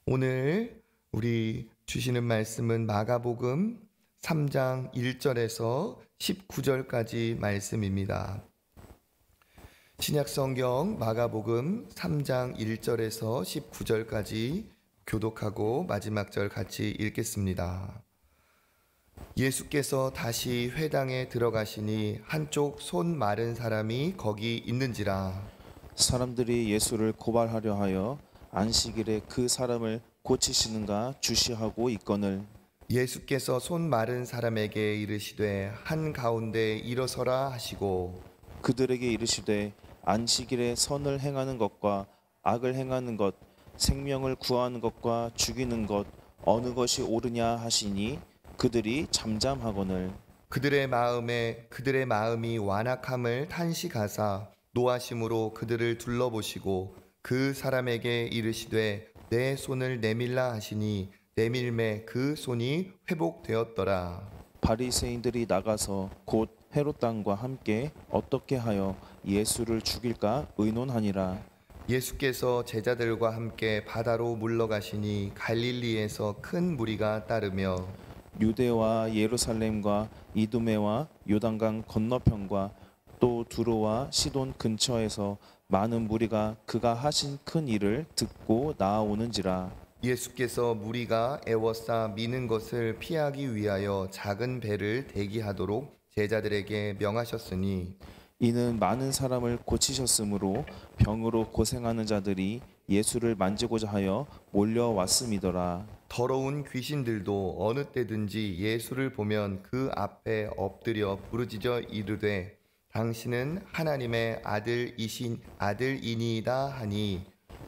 오늘 우리 주시는 말씀은 마가복음 3장 1절에서 19절까지 말씀입니다. 신약성경 마가복음 3장 1절에서 19절까지 교독하고 마지막 절 같이 읽겠습니다. 예수께서 다시 회당에 들어가시니 한쪽 손 마른 사람이 거기 있는지라. 사람들이 예수를 고발하려 하여 안식일에 그 사람을 고치시는가 주시하고 있거늘 예수께서 손 마른 사람에게 이르시되 한가운데 일어서라 하시고 그들에게 이르시되 안식일에 선을 행하는 것과 악을 행하는 것 생명을 구하는 것과 죽이는 것 어느 것이 옳으냐 하시니 그들이 잠잠하거늘 그들의 마음이 완악함을 탄식하사 노하심으로 그들을 둘러보시고 그 사람에게 이르시되 내 손을 내밀라 하시니 내밀매 그 손이 회복되었더라. 바리새인들이 나가서 곧 헤롯 당과 함께 어떻게 하여 예수를 죽일까 의논하니라. 예수께서 제자들과 함께 바다로 물러가시니 갈릴리에서 큰 무리가 따르며 유대와 예루살렘과 이두메와 요단강 건너편과 또 두로와 시돈 근처에서 많은 무리가 그가 하신 큰 일을 듣고 나아오는지라. 예수께서 무리가 애워싸 미는 것을 피하기 위하여 작은 배를 대기하도록 제자들에게 명하셨으니 이는 많은 사람을 고치셨으므로 병으로 고생하는 자들이 예수를 만지고자 하여 몰려왔음이더라. 더러운 귀신들도 어느 때든지 예수를 보면 그 앞에 엎드려 부르짖어 이르되 당신은 하나님의 아들이니이다 하니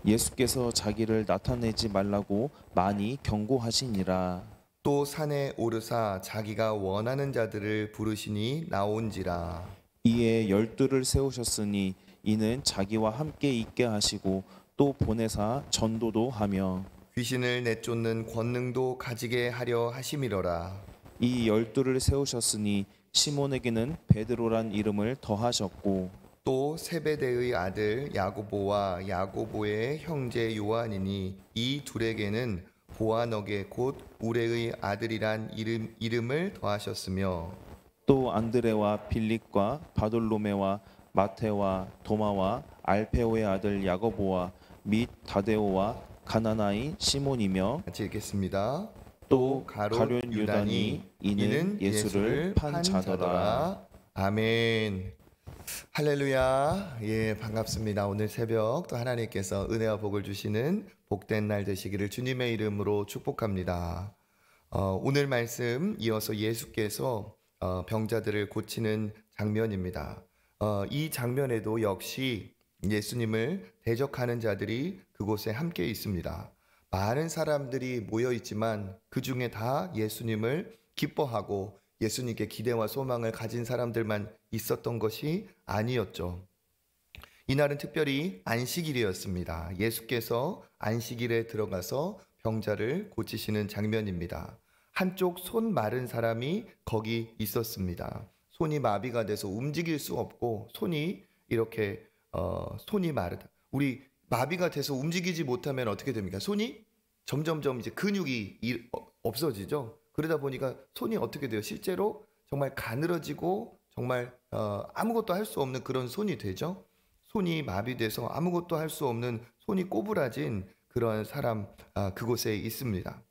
예수께서 자기를 나타내지 말라고 많이 경고하시니라. 또 산에 오르사 자기가 원하는 자들을 부르시니 나온지라. 이에 열두를 세우셨으니 이는 자기와 함께 있게 하시고 또 보내사 전도도 하며 귀신을 내쫓는 권능도 가지게 하려 하심이로라. 이 열두를 세우셨으니 시몬에게는 베드로란 이름을 더하셨고 또 세베대의 아들 야고보와 야고보의 형제 요한이니 이 둘에게는 보아너게 곧 우레의 아들이란 이름을 더하셨으며 또 안드레와 빌립과 바돌로메와 마테와 도마와 알페오의 아들 야고보와 및 다데오와 가나나인 시몬이며 같이 읽겠습니다. 또 가룟 가룟 유다니 이는 예수를 판 자더라. 아멘. 할렐루야. 예, 반갑습니다. 오늘 새벽 또 하나님께서 은혜와 복을 주시는 복된 날 되시기를 주님의 이름으로 축복합니다. 오늘 말씀 이어서 예수께서 병자들을 고치는 장면입니다. 이 장면에도 역시 예수님을 대적하는 자들이 그곳에 함께 있습니다. 많은 사람들이 모여 있지만 그 중에 다 예수님을 기뻐하고 예수님께 기대와 소망을 가진 사람들만 있었던 것이 아니었죠. 이날은 특별히 안식일이었습니다. 예수께서 안식일에 들어가서 병자를 고치시는 장면입니다. 한쪽 손 마른 사람이 거기 있었습니다. 손이 마비가 돼서 움직일 수 없고 손이 이렇게 손이 마르다. 우리 마비가 돼서 움직이지 못하면 어떻게 됩니까? 손이 점점점 이제 근육이 없어지죠. 그러다 보니까 손이 어떻게 돼요? 실제로 정말 가늘어지고 정말 아무것도 할 수 없는 그런 손이 되죠. 손이 마비돼서 아무것도 할 수 없는 손이 꼬부라진 그런 사람 그곳에 있습니다.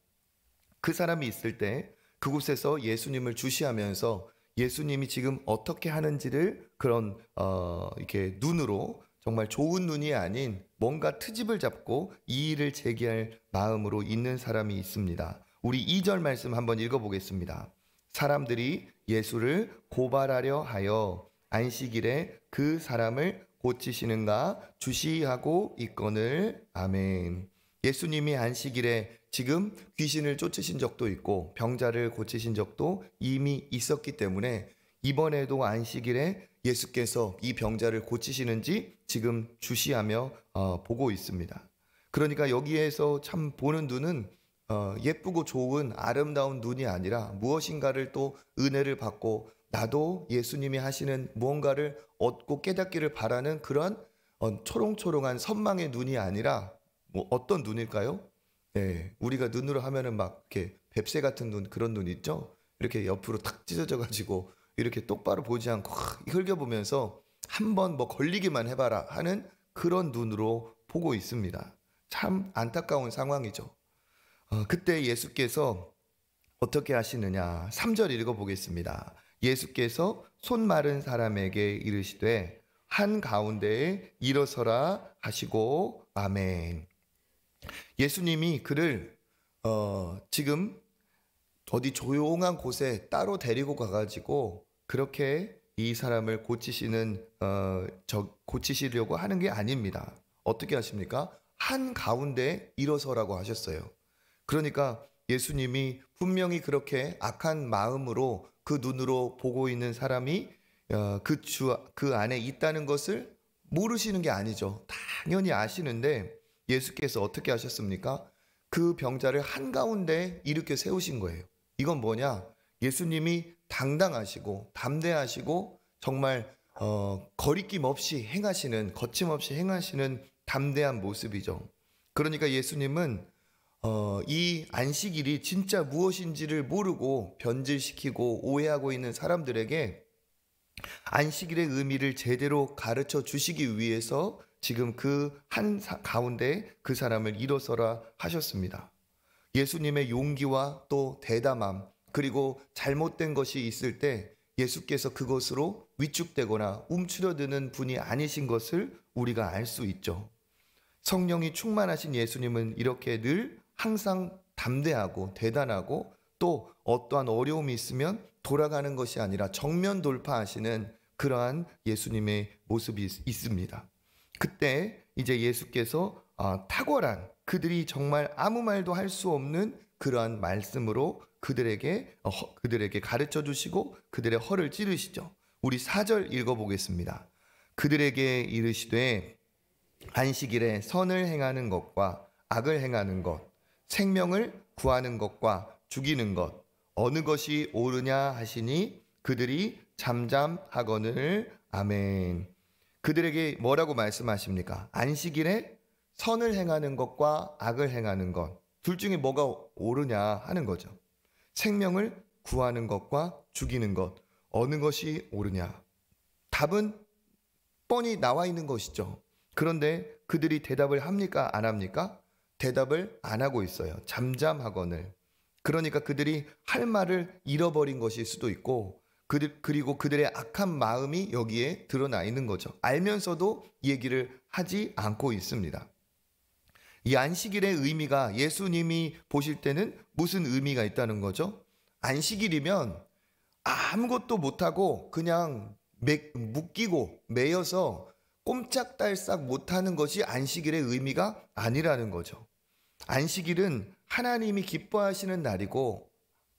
그 사람이 있을 때 그곳에서 예수님을 주시하면서 예수님이 지금 어떻게 하는지를 그런 이렇게 눈으로 정말 좋은 눈이 아닌 뭔가 트집을 잡고 이 일을 제기할 마음으로 있는 사람이 있습니다. 우리 2절 말씀 한번 읽어보겠습니다. 사람들이 예수를 고발하려 하여 안식일에 그 사람을 고치시는가 주시하고 있거늘. 아멘. 예수님이 안식일에 지금 귀신을 쫓으신 적도 있고 병자를 고치신 적도 이미 있었기 때문에 이번에도 안식일에 예수께서 이 병자를 고치시는지 지금 주시하며 보고 있습니다. 그러니까 여기에서 참 보는 눈은 예쁘고 좋은 아름다운 눈이 아니라 무엇인가를 또 은혜를 받고 나도 예수님이 하시는 무언가를 얻고 깨닫기를 바라는 그런 초롱초롱한 선망의 눈이 아니라 어떤 눈일까요? 예, 우리가 눈으로 하면은 막 이렇게 뱁새 같은 눈, 그런 눈 있죠? 이렇게 옆으로 탁 찢어져 가지고 이렇게 똑바로 보지 않고 흘겨보면서 한번 뭐 걸리기만 해봐라 하는 그런 눈으로 보고 있습니다. 참 안타까운 상황이죠. 그때 예수께서 어떻게 하시느냐? 3절 읽어보겠습니다. 예수께서 손 마른 사람에게 이르시되 한 가운데에 일어서라 하시고 아멘. 예수님이 그를 지금 어디 조용한 곳에 따로 데리고 가가지고 그렇게 이 사람을 고치시려고 하는 게 아닙니다. 어떻게 하십니까? 한 가운데 일어서라고 하셨어요. 그러니까 예수님이 분명히 그렇게 악한 마음으로 그 눈으로 보고 있는 사람이 그 안에 있다는 것을 모르시는 게 아니죠. 당연히 아시는데 예수께서 어떻게 하셨습니까? 그 병자를 한가운데 일으켜 세우신 거예요. 이건 뭐냐? 예수님이 당당하시고 담대하시고 정말 거리낌 없이 행하시는, 거침없이 행하시는 담대한 모습이죠. 그러니까 예수님은 이 안식일이 진짜 무엇인지를 모르고 변질시키고 오해하고 있는 사람들에게 안식일의 의미를 제대로 가르쳐 주시기 위해서 지금 그 한 가운데 그 사람을 일어서라 하셨습니다. 예수님의 용기와 또 대담함, 그리고 잘못된 것이 있을 때 예수께서 그것으로 위축되거나 움츠러드는 분이 아니신 것을 우리가 알 수 있죠. 성령이 충만하신 예수님은 이렇게 늘 항상 담대하고 대단하고 또 어떠한 어려움이 있으면 돌아가는 것이 아니라 정면 돌파하시는 그러한 예수님의 모습이 있습니다. 그때 이제 예수께서 탁월한, 그들이 정말 아무 말도 할 수 없는 그러한 말씀으로 그들에게 가르쳐 주시고 그들의 허를 찌르시죠. 우리 4절 읽어보겠습니다. 그들에게 이르시되 안식일에 선을 행하는 것과 악을 행하는 것, 생명을 구하는 것과 죽이는 것, 어느 것이 옳으냐 하시니 그들이 잠잠하거늘. 아멘. 그들에게 뭐라고 말씀하십니까? 안식일에 선을 행하는 것과 악을 행하는 것, 둘 중에 뭐가 옳으냐 하는 거죠. 생명을 구하는 것과 죽이는 것, 어느 것이 옳으냐? 답은 뻔히 나와 있는 것이죠. 그런데 그들이 대답을 합니까? 안 합니까? 대답을 안 하고 있어요. 잠잠하거늘. 그러니까 그들이 할 말을 잃어버린 것일 수도 있고, 그리고 그들의 악한 마음이 여기에 드러나 있는 거죠. 알면서도 얘기를 하지 않고 있습니다. 이 안식일의 의미가 예수님이 보실 때는 무슨 의미가 있다는 거죠? 안식일이면 아무것도 못하고 그냥 묶이고 매여서 꼼짝달싹 못하는 것이 안식일의 의미가 아니라는 거죠. 안식일은 하나님이 기뻐하시는 날이고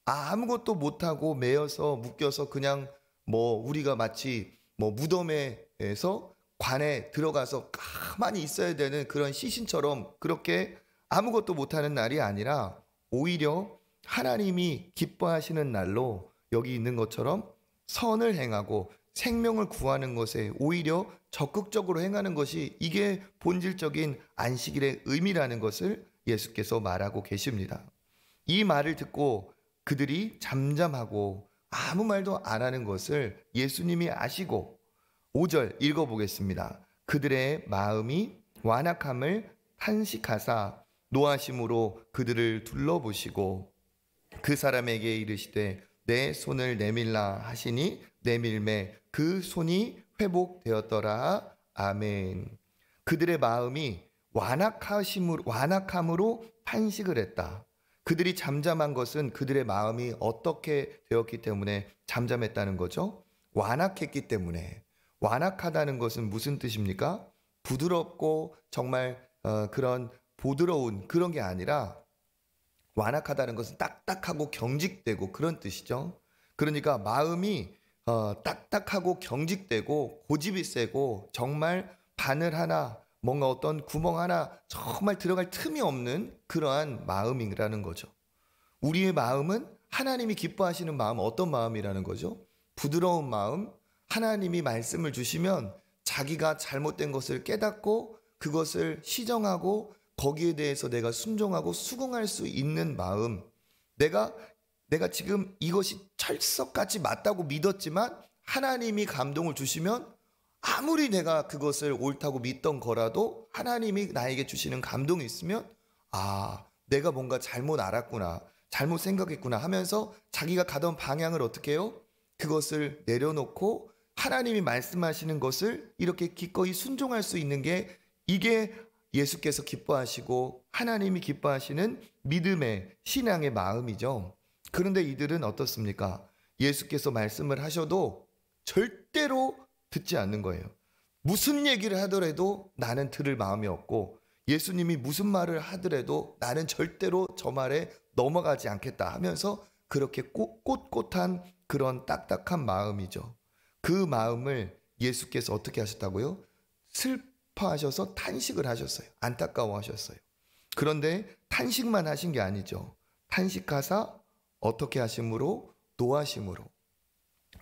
아무것도 못하고 매여서 묶여서 그냥 우리가 마치 무덤에서 관에 들어가서 가만히 있어야 되는 그런 시신처럼 그렇게 아무것도 못하는 날이 아니라 오히려 하나님이 기뻐하시는 날로 여기 있는 것처럼 선을 행하고 생명을 구하는 것에 오히려 적극적으로 행하는 것이 이게 본질적인 안식일의 의미라는 것을 예수께서 말하고 계십니다. 이 말을 듣고 그들이 잠잠하고 아무 말도 안 하는 것을 예수님이 아시고 5절 읽어보겠습니다. 그들의 마음이 완악함을 탄식하사 노하심으로 그들을 둘러보시고 그 사람에게 이르시되 내 손을 내밀라 하시니 내밀매 그 손이 회복되었더라. 아멘. 그들의 마음이 완악함으로 탄식을 했다. 그들이 잠잠한 것은 그들의 마음이 어떻게 되었기 때문에 잠잠했다는 거죠? 완악했기 때문에. 완악하다는 것은 무슨 뜻입니까? 부드럽고 정말 그런 보드러운 그런 게 아니라 완악하다는 것은 딱딱하고 경직되고 그런 뜻이죠. 그러니까 마음이 딱딱하고 경직되고 고집이 세고 정말 바늘 하나 뭔가 어떤 구멍 하나 정말 들어갈 틈이 없는 그러한 마음이라는 거죠. 우리의 마음은 하나님이 기뻐하시는 마음 어떤 마음이라는 거죠? 부드러운 마음, 하나님이 말씀을 주시면 자기가 잘못된 것을 깨닫고 그것을 시정하고 거기에 대해서 내가 순종하고 수긍할 수 있는 마음, 내가 지금 이것이 철석같이 맞다고 믿었지만 하나님이 감동을 주시면 아무리 내가 그것을 옳다고 믿던 거라도 하나님이 나에게 주시는 감동이 있으면 내가 뭔가 잘못 알았구나, 잘못 생각했구나 하면서 자기가 가던 방향을 어떻게 해요? 그것을 내려놓고 하나님이 말씀하시는 것을 이렇게 기꺼이 순종할 수 있는 게, 이게 예수께서 기뻐하시고 하나님이 기뻐하시는 믿음의 신앙의 마음이죠. 그런데 이들은 어떻습니까? 예수께서 말씀을 하셔도 절대로 듣지 않는 거예요. 무슨 얘기를 하더라도 나는 들을 마음이 없고, 예수님이 무슨 말을 하더라도 나는 절대로 저 말에 넘어가지 않겠다 하면서 그렇게 꼿꼿한 그런 딱딱한 마음이죠. 그 마음을 예수께서 어떻게 하셨다고요? 슬퍼하셔서 탄식을 하셨어요. 안타까워하셨어요. 그런데 탄식만 하신 게 아니죠. 탄식하사 어떻게 하심으로? 노하심으로.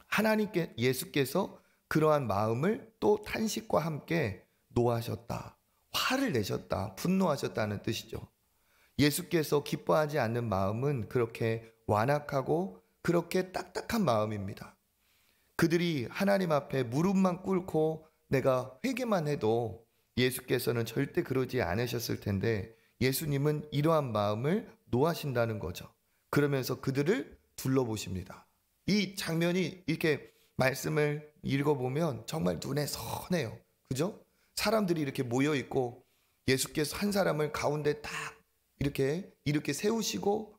하나님께, 예수께서 그러한 마음을 또 탄식과 함께 노하셨다. 화를 내셨다. 분노하셨다는 뜻이죠. 예수께서 기뻐하지 않는 마음은 그렇게 완악하고 그렇게 딱딱한 마음입니다. 그들이 하나님 앞에 무릎만 꿇고 내가 회개만 해도 예수께서는 절대 그러지 않으셨을 텐데, 예수님은 이러한 마음을 노하신다는 거죠. 그러면서 그들을 둘러보십니다. 이 장면이 이렇게 말씀을 읽어보면 정말 눈에 선해요. 그죠? 사람들이 이렇게 모여 있고 예수께서 한 사람을 가운데 딱 이렇게 세우시고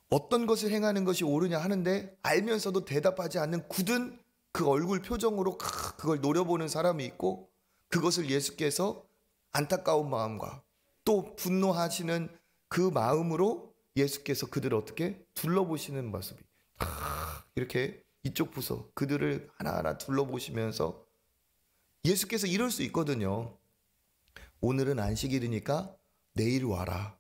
어떤 것을 행하는 것이 옳으냐 하는데 알면서도 대답하지 않는 굳은 그 얼굴 표정으로 그걸 노려보는 사람이 있고, 그것을 예수께서 안타까운 마음과 또 분노하시는 그 마음으로 예수께서 그들을 어떻게 둘러보시는 모습이, 이렇게 이쪽 부서 그들을 하나하나 둘러보시면서, 예수께서 이럴 수 있거든요. 오늘은 안식일이니까 내일 와라.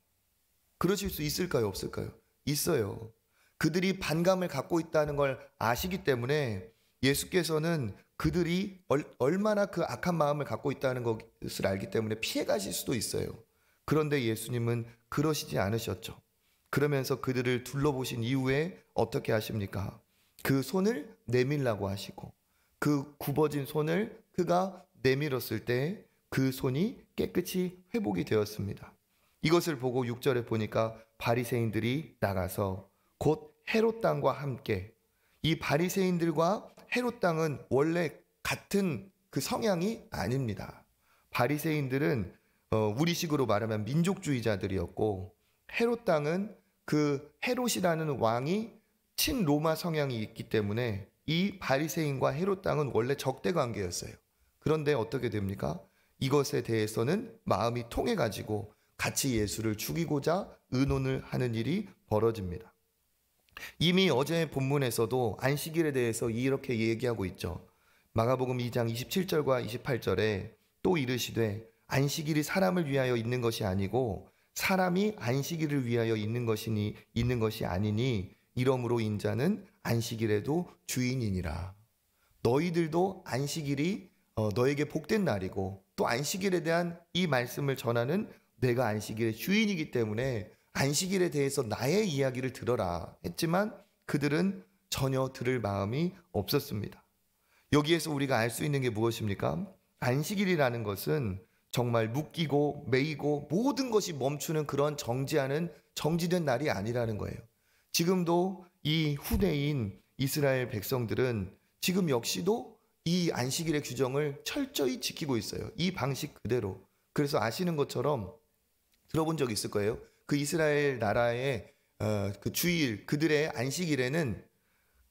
그러실 수 있을까요? 없을까요? 있어요. 그들이 반감을 갖고 있다는 걸 아시기 때문에 예수께서는 그들이 얼마나 그 악한 마음을 갖고 있다는 것을 알기 때문에 피해 가실 수도 있어요. 그런데 예수님은 그러시지 않으셨죠. 그러면서 그들을 둘러보신 이후에 어떻게 하십니까? 그 손을 내밀라고 하시고, 그 굽어진 손을 그가 내밀었을 때 그 손이 깨끗이 회복이 되었습니다. 이것을 보고 6절에 보니까 바리새인들이 나가서 곧 헤롯 땅과 함께, 이 바리새인들과 헤롯 땅은 원래 같은 그 성향이 아닙니다. 바리새인들은 우리식으로 말하면 민족주의자들이었고, 헤롯 땅은 그 헤롯이라는 왕이 친로마 성향이 있기 때문에 이 바리새인과 헤롯 땅은 원래 적대 관계였어요. 그런데 어떻게 됩니까? 이것에 대해서는 마음이 통해 가지고 같이 예수를 죽이고자 의논을 하는 일이 벌어집니다. 이미 어제 본문에서도 안식일에 대해서 이렇게 얘기하고 있죠. 마가복음 2장 27절과 28절에 또 이르시되 안식일이 사람을 위하여 있는 것이 아니고 사람이 안식일을 위하여 있는 것이 아니니 이러므로 인자는 안식일에도 주인이니라. 너희들도 안식일이 너에게 복된 날이고, 또 안식일에 대한 이 말씀을 전하는 내가 안식일의 주인이기 때문에 안식일에 대해서 나의 이야기를 들어라 했지만 그들은 전혀 들을 마음이 없었습니다. 여기에서 우리가 알 수 있는 게 무엇입니까? 안식일이라는 것은 정말 묶이고 매이고 모든 것이 멈추는 그런 정지된 날이 아니라는 거예요. 지금도 이 후대인 이스라엘 백성들은 지금 역시도 이 안식일의 규정을 철저히 지키고 있어요. 이 방식 그대로. 그래서 아시는 것처럼 들어본 적 있을 거예요. 그 이스라엘 나라의 그 주일, 그들의 안식일에는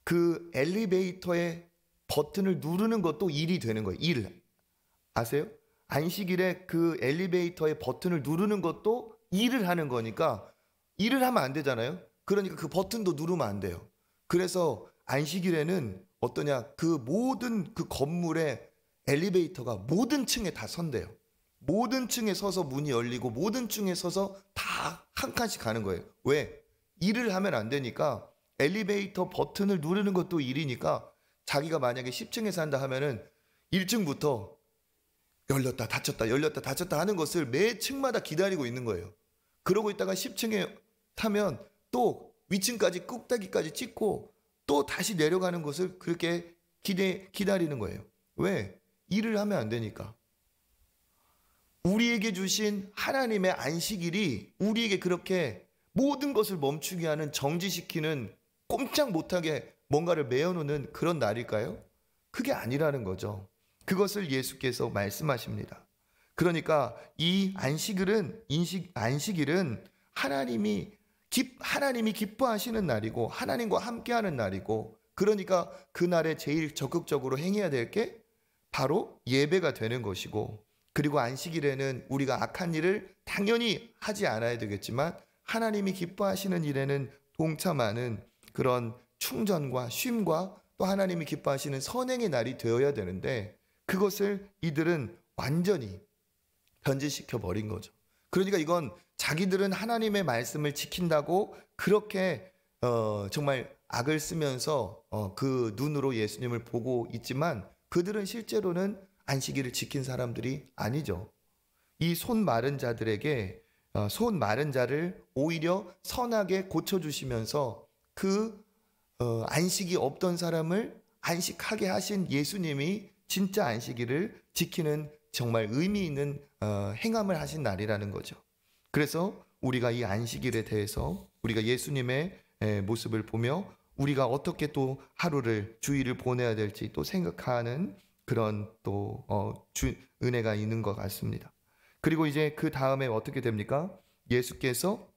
그 엘리베이터의 버튼을 누르는 것도 일이 되는 거예요. 일. 아세요? 안식일에 그 엘리베이터의 버튼을 누르는 것도 일을 하는 거니까 일을 하면 안 되잖아요. 그러니까 그 버튼도 누르면 안 돼요. 그래서 안식일에는 어떠냐, 그 모든 그 건물의 엘리베이터가 모든 층에 다 선대요. 모든 층에 서서 문이 열리고 모든 층에 서서 다 한 칸씩 가는 거예요. 왜? 일을 하면 안 되니까. 엘리베이터 버튼을 누르는 것도 일이니까 자기가 만약에 10층에 산다 하면은 1층부터 열렸다 닫혔다 열렸다 닫혔다 하는 것을 매 층마다 기다리고 있는 거예요. 그러고 있다가 10층에 타면 또 위층까지 꼭대기까지 찍고 또 다시 내려가는 것을 그렇게 기다리는 거예요. 왜? 일을 하면 안 되니까. 우리에게 주신 하나님의 안식일이 우리에게 그렇게 모든 것을 멈추게 하는, 정지시키는, 꼼짝 못하게 뭔가를 메어놓는 그런 날일까요? 그게 아니라는 거죠. 그것을 예수께서 말씀하십니다. 그러니까 이 안식일은 하나님이 기뻐하시는 날이고 하나님과 함께하는 날이고, 그러니까 그날에 제일 적극적으로 행해야 될 게 바로 예배가 되는 것이고, 그리고 안식일에는 우리가 악한 일을 당연히 하지 않아야 되겠지만 하나님이 기뻐하시는 일에는 동참하는 그런 충전과 쉼과 또 하나님이 기뻐하시는 선행의 날이 되어야 되는데, 그것을 이들은 완전히 변질시켜 버린 거죠. 그러니까 이건 자기들은 하나님의 말씀을 지킨다고 그렇게 정말 악을 쓰면서 그 눈으로 예수님을 보고 있지만, 그들은 실제로는 안식일을 지킨 사람들이 아니죠. 이 손 마른 자들에게 손 마른 자를 오히려 선하게 고쳐주시면서 그 안식이 없던 사람을 안식하게 하신 예수님이 진짜 안식일을 지키는 정말 의미 있는 행함을 하신 날이라는 거죠. 그래서 우리가 이 안식일에 대해서 우리가 예수님의 모습을 보며 우리가 어떻게 또 하루를, 주일을 보내야 될지 또 생각하는 그런 또 은혜가 있는 것 같습니다. 그리고 이제 그 다음에 어떻게 됩니까? 예수께서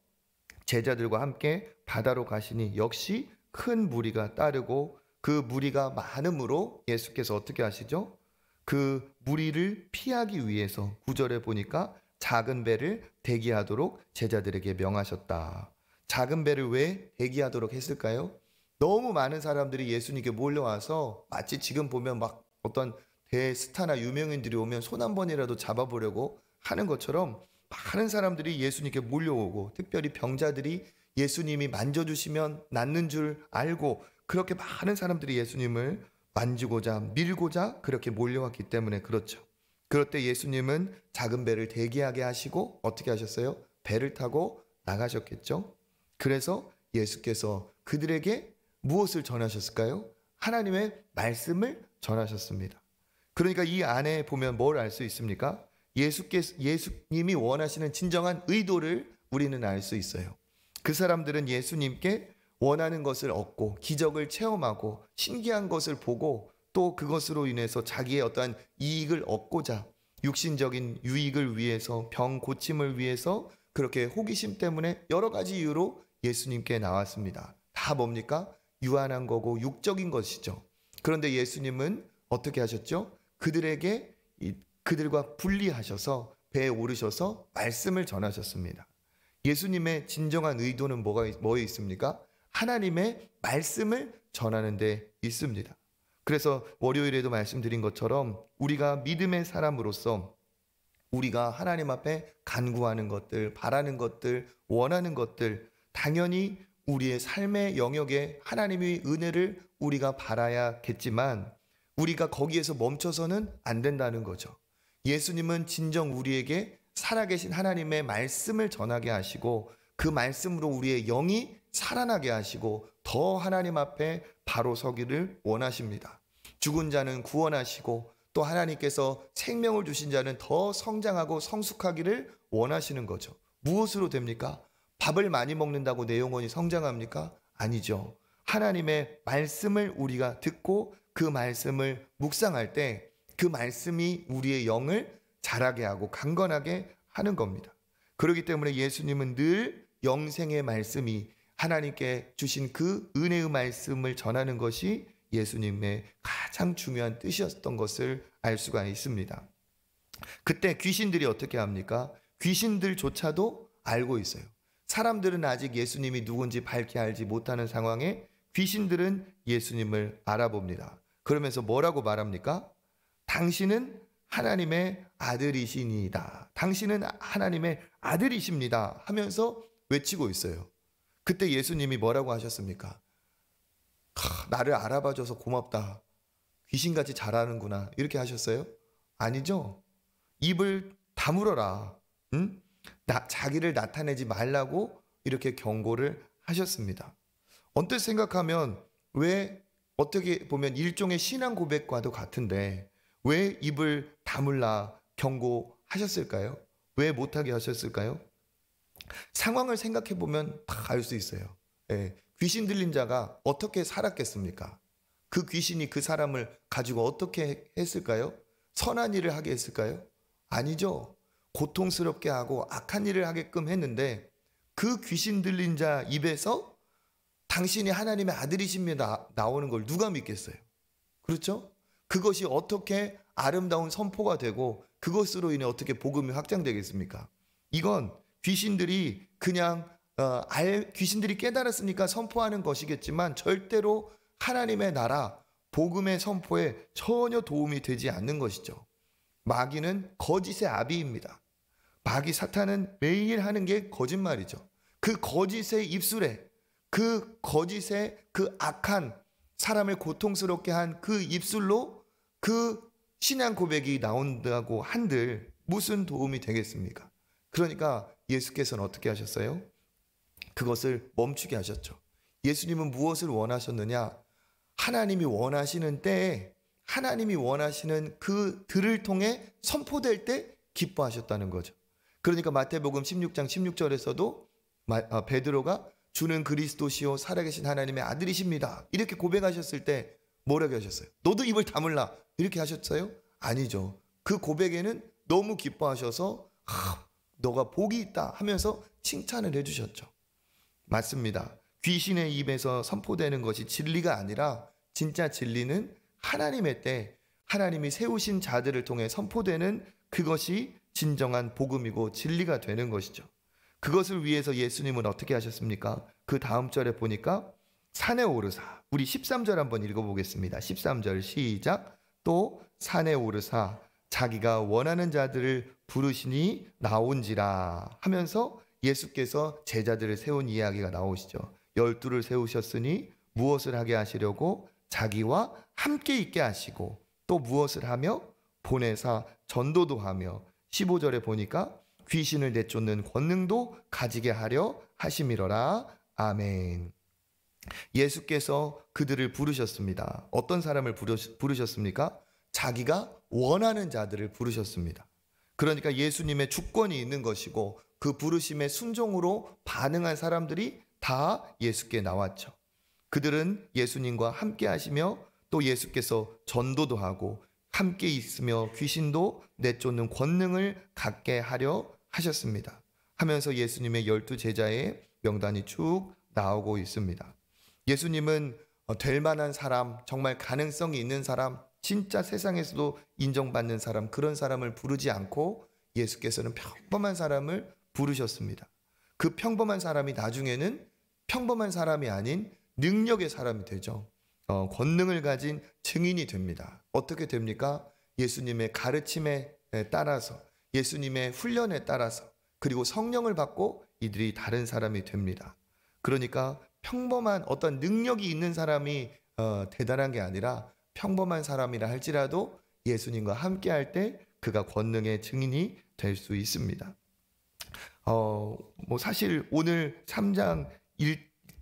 제자들과 함께 바다로 가시니 역시 큰 무리가 따르고, 그 무리가 많음으로 예수께서 어떻게 하시죠? 그 무리를 피하기 위해서 9절에 보니까 작은 배를 대기하도록 제자들에게 명하셨다. 작은 배를 왜 대기하도록 했을까요? 너무 많은 사람들이 예수님께 몰려와서 마치 지금 보면 막 어떤 대스타나 유명인들이 오면 손 한 번이라도 잡아보려고 하는 것처럼 많은 사람들이 예수님께 몰려오고, 특별히 병자들이 예수님이 만져주시면 낫는 줄 알고 그렇게 많은 사람들이 예수님을 만지고자 밀고자 그렇게 몰려왔기 때문에 그렇죠. 그럴 때 예수님은 작은 배를 대기하게 하시고 어떻게 하셨어요? 배를 타고 나가셨겠죠. 그래서 예수께서 그들에게 무엇을 전하셨을까요? 하나님의 말씀을 전하셨습니다. 그러니까 이 안에 보면 뭘 알 수 있습니까? 예수님이 원하시는 진정한 의도를 우리는 알 수 있어요. 그 사람들은 예수님께 원하는 것을 얻고 기적을 체험하고 신기한 것을 보고 또 그것으로 인해서 자기의 어떠한 이익을 얻고자, 육신적인 유익을 위해서, 병 고침을 위해서 그렇게 호기심 때문에 여러 가지 이유로 예수님께 나왔습니다. 다 뭡니까? 유한한 거고 육적인 것이죠. 그런데 예수님은 어떻게 하셨죠? 그들과 분리하셔서 배에 오르셔서 말씀을 전하셨습니다. 예수님의 진정한 의도는 뭐에 있습니까? 하나님의 말씀을 전하는 데 있습니다. 그래서 월요일에도 말씀드린 것처럼 우리가 믿음의 사람으로서 우리가 하나님 앞에 간구하는 것들, 바라는 것들, 원하는 것들, 당연히 우리의 삶의 영역에 하나님의 은혜를 우리가 바라야겠지만 우리가 거기에서 멈춰서는 안 된다는 거죠. 예수님은 진정 우리에게 살아계신 하나님의 말씀을 전하게 하시고 그 말씀으로 우리의 영이 살아나게 하시고 더 하나님 앞에 바로 서기를 원하십니다. 죽은 자는 구원하시고 또 하나님께서 생명을 주신 자는 더 성장하고 성숙하기를 원하시는 거죠. 무엇으로 됩니까? 밥을 많이 먹는다고 내 영혼이 성장합니까? 아니죠. 하나님의 말씀을 우리가 듣고 그 말씀을 묵상할 때 그 말씀이 우리의 영을 자라게 하고 강건하게 하는 겁니다. 그렇기 때문에 예수님은 늘 영생의 말씀이 하나님께 주신 그 은혜의 말씀을 전하는 것이 예수님의 가장 중요한 뜻이었던 것을 알 수가 있습니다. 그때 귀신들이 어떻게 합니까? 귀신들조차도 알고 있어요. 사람들은 아직 예수님이 누군지 밝히 알지 못하는 상황에 귀신들은 예수님을 알아봅니다. 그러면서 뭐라고 말합니까? 당신은 하나님의 아들이시니이다. 당신은 하나님의 아들이십니다. 하면서 외치고 있어요. 그때 예수님이 뭐라고 하셨습니까? 나를 알아봐줘서 고맙다. 귀신같이 잘하는구나. 이렇게 하셨어요? 아니죠. 입을 다물어라. 응? 자기를 나타내지 말라고 이렇게 경고를 하셨습니다. 언뜻 생각하면 왜 어떻게 보면 일종의 신앙 고백과도 같은데 왜 입을 다물라 경고하셨을까요? 왜 못하게 하셨을까요? 상황을 생각해 보면 다 알 수 있어요. 예, 귀신 들린 자가 어떻게 살았겠습니까? 그 귀신이 그 사람을 가지고 어떻게 했을까요? 선한 일을 하게 했을까요? 아니죠. 고통스럽게 하고 악한 일을 하게끔 했는데 그 귀신 들린 자 입에서 당신이 하나님의 아들이십니다 나오는 걸 누가 믿겠어요? 그렇죠? 그것이 어떻게 아름다운 선포가 되고 그것으로 인해 어떻게 복음이 확장되겠습니까? 이건 귀신들이 그냥 귀신들이 깨달았으니까 선포하는 것이겠지만 절대로 하나님의 나라, 복음의 선포에 전혀 도움이 되지 않는 것이죠. 마귀는 거짓의 아비입니다. 마귀 사탄은 매일 하는 게 거짓말이죠. 그 거짓의 입술에 그 거짓의 그 악한 사람을 고통스럽게 한 그 입술로 그 신앙 고백이 나온다고 한들 무슨 도움이 되겠습니까? 그러니까 예수께서는 어떻게 하셨어요? 그것을 멈추게 하셨죠. 예수님은 무엇을 원하셨느냐? 하나님이 원하시는 때에 하나님이 원하시는 그 들을 통해 선포될 때 기뻐하셨다는 거죠. 그러니까 마태복음 16장 16절에서도 베드로가 주는 그리스도시요 살아계신 하나님의 아들이십니다. 이렇게 고백하셨을 때 뭐라고 하셨어요? 너도 입을 다물라. 이렇게 하셨어요? 아니죠. 그 고백에는 너무 기뻐하셔서 너가 복이 있다 하면서 칭찬을 해주셨죠. 맞습니다. 귀신의 입에서 선포되는 것이 진리가 아니라 진짜 진리는 하나님의 때 하나님이 세우신 자들을 통해 선포되는 그것이 진정한 복음이고 진리가 되는 것이죠. 그것을 위해서 예수님은 어떻게 하셨습니까? 그 다음 절에 보니까 산에 오르사, 우리 13절 한번 읽어보겠습니다. 13절 시작. 또 산에 오르사 자기가 원하는 자들을 부르시니 나온지라 하면서 예수께서 제자들을 세운 이야기가 나오시죠. 12를 세우셨으니 무엇을 하게 하시려고? 자기와 함께 있게 하시고 또 무엇을 하며? 보내사 전도도 하며 15절에 보니까 귀신을 내쫓는 권능도 가지게 하려 하심이로라. 아멘. 예수께서 그들을 부르셨습니다. 어떤 사람을 부르셨습니까? 자기가 원하는 자들을 부르셨습니다. 그러니까 예수님의 주권이 있는 것이고 그 부르심의 순종으로 반응한 사람들이 다 예수께 나왔죠. 그들은 예수님과 함께 하시며 또 예수께서 전도도 하고 함께 있으며 귀신도 내쫓는 권능을 갖게 하려 하셨습니다. 하면서 예수님의 12 제자의 명단이 쭉 나오고 있습니다. 예수님은 될 만한 사람, 정말 가능성이 있는 사람, 진짜 세상에서도 인정받는 사람, 그런 사람을 부르지 않고 예수께서는 평범한 사람을 부르셨습니다. 그 평범한 사람이 나중에는 평범한 사람이 아닌 능력의 사람이 되죠. 권능을 가진 증인이 됩니다. 어떻게 됩니까? 예수님의 가르침에 따라서, 예수님의 훈련에 따라서, 그리고 성령을 받고 이들이 다른 사람이 됩니다. 그러니까 평범한 어떤 능력이 있는 사람이 대단한 게 아니라 평범한 사람이라 할지라도 예수님과 함께 할 때 그가 권능의 증인이 될 수 있습니다. 사실 오늘 3장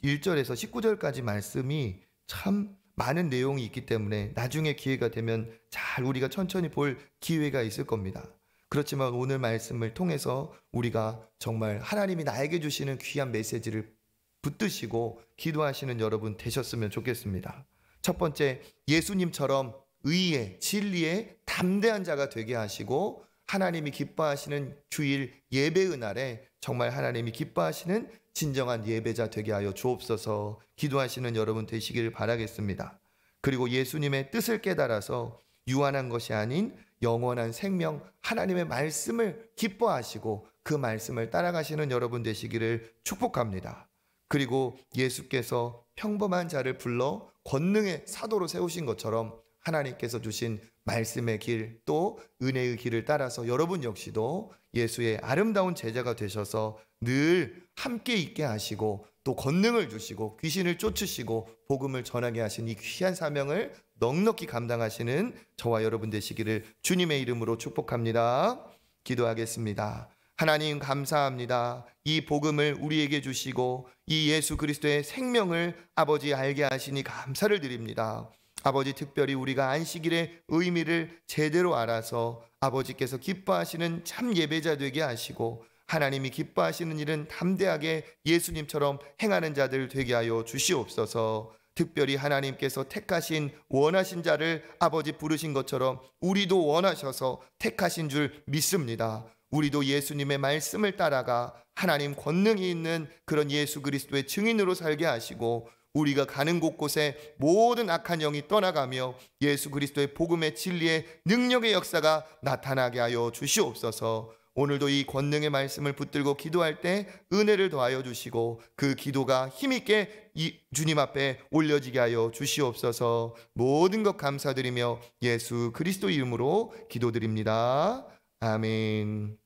1절에서 19절까지 말씀이 참 많은 내용이 있기 때문에 나중에 기회가 되면 잘 우리가 천천히 볼 기회가 있을 겁니다. 그렇지만 오늘 말씀을 통해서 우리가 정말 하나님이 나에게 주시는 귀한 메시지를 붙드시고 기도하시는 여러분 되셨으면 좋겠습니다. 첫 번째, 예수님처럼 의의, 진리의 담대한 자가 되게 하시고 하나님이 기뻐하시는 주일 예배의 날에 정말 하나님이 기뻐하시는 진정한 예배자 되게 하여 주옵소서. 기도하시는 여러분 되시기를 바라겠습니다. 그리고 예수님의 뜻을 깨달아서 유한한 것이 아닌 영원한 생명, 하나님의 말씀을 기뻐하시고 그 말씀을 따라가시는 여러분 되시기를 축복합니다. 그리고 예수께서 평범한 자를 불러 권능의 사도로 세우신 것처럼 하나님께서 주신 말씀의 길, 또 은혜의 길을 따라서 여러분 역시도 예수의 아름다운 제자가 되셔서 늘 함께 있게 하시고 또 권능을 주시고 귀신을 쫓으시고 복음을 전하게 하신 이 귀한 사명을 넉넉히 감당하시는 저와 여러분 되시기를 주님의 이름으로 축복합니다. 기도하겠습니다. 하나님 감사합니다. 이 복음을 우리에게 주시고 이 예수 그리스도의 생명을 아버지 알게 하시니 감사를 드립니다. 아버지, 특별히 우리가 안식일의 의미를 제대로 알아서 아버지께서 기뻐하시는 참 예배자 되게 하시고 하나님이 기뻐하시는 일은 담대하게 예수님처럼 행하는 자들 되게 하여 주시옵소서. 특별히 하나님께서 택하신 원하신 자를 아버지 부르신 것처럼 우리도 원하셔서 택하신 줄 믿습니다. 우리도 예수님의 말씀을 따라가 하나님 권능이 있는 그런 예수 그리스도의 증인으로 살게 하시고 우리가 가는 곳곳에 모든 악한 영이 떠나가며 예수 그리스도의 복음의 진리의 능력의 역사가 나타나게 하여 주시옵소서. 오늘도 이 권능의 말씀을 붙들고 기도할 때 은혜를 더하여 주시고 그 기도가 힘있게 주님 앞에 올려지게 하여 주시옵소서. 모든 것 감사드리며 예수 그리스도 이름으로 기도드립니다. 아멘.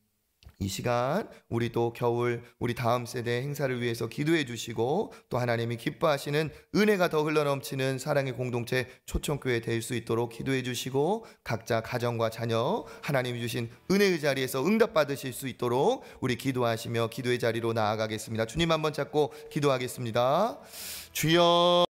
이 시간 우리 또 겨울 우리 다음 세대 행사를 위해서 기도해 주시고 또 하나님이 기뻐하시는 은혜가 더 흘러넘치는 사랑의 공동체 초청교회 될 수 있도록 기도해 주시고 각자 가정과 자녀 하나님이 주신 은혜의 자리에서 응답받으실 수 있도록 우리 기도하시며 기도의 자리로 나아가겠습니다. 주님 한번 잡고 기도하겠습니다. 주여